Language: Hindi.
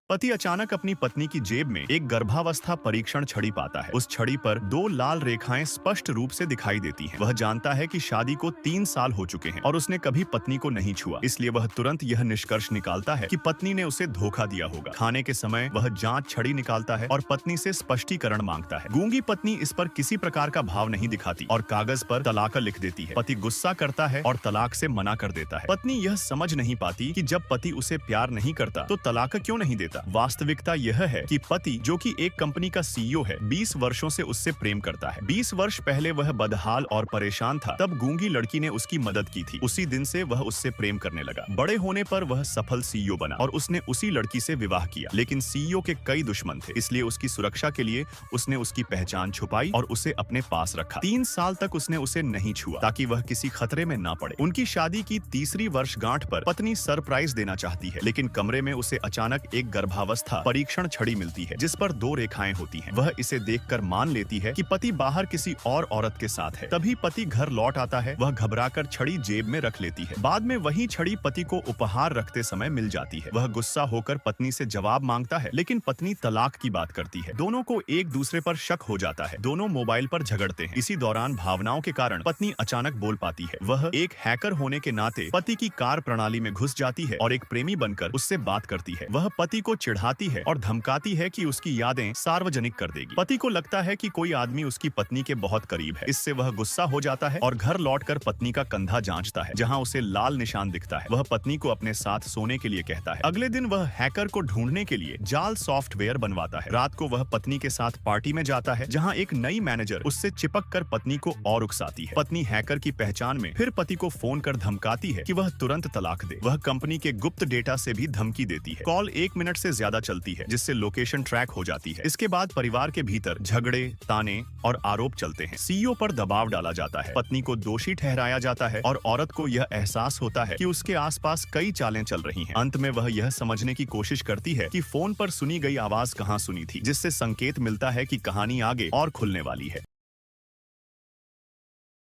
पति अचानक अपनी पत्नी की जेब में एक गर्भावस्था परीक्षण छड़ी पाता है। उस छड़ी पर दो लाल रेखाएं स्पष्ट रूप से दिखाई देती हैं। वह जानता है कि शादी को 3 साल हो चुके हैं और उसने कभी पत्नी को नहीं छुआ, इसलिए वह तुरंत यह निष्कर्ष निकालता है कि पत्नी ने उसे धोखा दिया होगा। खाने के समय वह जांच छड़ी निकालता है और पत्नी से स्पष्टीकरण मांगता है। गूंगी पत्नी इस पर किसी प्रकार का भाव नहीं दिखाती और कागज पर तलाक लिख देती है। पति गुस्सा करता है और तलाक से मना कर देता है। पत्नी यह समझ नहीं पाती कि जब पति उसे प्यार नहीं करता तो तलाक क्यों नहीं देता। वास्तविकता यह है कि पति, जो कि एक कंपनी का सीईओ है, 20 वर्षों से उससे प्रेम करता है। 20 वर्ष पहले वह बदहाल और परेशान था, तब गूंगी लड़की ने उसकी मदद की थी। उसी दिन से वह उससे प्रेम करने लगा। बड़े होने पर वह सफल सीईओ बना और उसने उसी लड़की से विवाह किया। लेकिन सीईओ के कई दुश्मन थे, इसलिए उसकी सुरक्षा के लिए उसने उसकी पहचान छुपाई और उसे अपने पास रखा। 3 साल तक उसने उसे नहीं छुआ ताकि वह किसी खतरे में ना पड़े। उनकी शादी की तीसरी वर्षगांठ पर पत्नी सरप्राइज देना चाहती है, लेकिन कमरे में उसे अचानक एक गर्भावस्था परीक्षण छड़ी मिलती है जिस पर 2 रेखाएं होती हैं। वह इसे देखकर मान लेती है कि पति बाहर किसी और औरत के साथ है। तभी पति घर लौट आता है। वह घबराकर छड़ी जेब में रख लेती है। बाद में वही छड़ी पति को उपहार रखते समय मिल जाती है। वह गुस्सा होकर पत्नी से जवाब मांगता है, लेकिन पत्नी तलाक की बात करती है। दोनों को एक दूसरे पर शक हो जाता है। दोनों मोबाइल पर झगड़ते हैं। इसी दौरान भावनाओं के कारण पत्नी अचानक बोल पाती है। वह एक हैकर होने के नाते पति की कार प्रणाली में घुस जाती है और एक प्रेमी बनकर उससे बात करती है। वह पति को चिढ़ाती है और धमकाती है कि उसकी यादें सार्वजनिक कर देगी। पति को लगता है कि कोई आदमी उसकी पत्नी के बहुत करीब है। इससे वह गुस्सा हो जाता है और घर लौटकर पत्नी का कंधा जांचता है, जहां उसे लाल निशान दिखता है। वह पत्नी को अपने साथ सोने के लिए कहता है। अगले दिन वह हैकर को ढूंढने के लिए जाल सॉफ्टवेयर बनवाता है। रात को वह पत्नी के साथ पार्टी में जाता है, जहां एक नई मैनेजर उससे चिपक कर पत्नी को और उकसाती है। पत्नी हैकर की पहचान में फिर पति को फोन कर धमकाती है कि वह तुरंत तलाक दे। वह कंपनी के गुप्त डेटा से भी धमकी देती है। कॉल 1 मिनट से ज्यादा चलती है, जिससे लोकेशन ट्रैक हो जाती है। इसके बाद परिवार के भीतर झगड़े, ताने और आरोप चलते हैं। सीईओ पर दबाव डाला जाता है। पत्नी को दोषी ठहराया जाता है और औरत को यह एहसास होता है कि उसके आसपास कई चालें चल रही हैं। अंत में वह यह समझने की कोशिश करती है कि फोन पर सुनी गई आवाज कहां सुनी थी, जिससे संकेत मिलता है कि कहानी आगे और खुलने वाली है।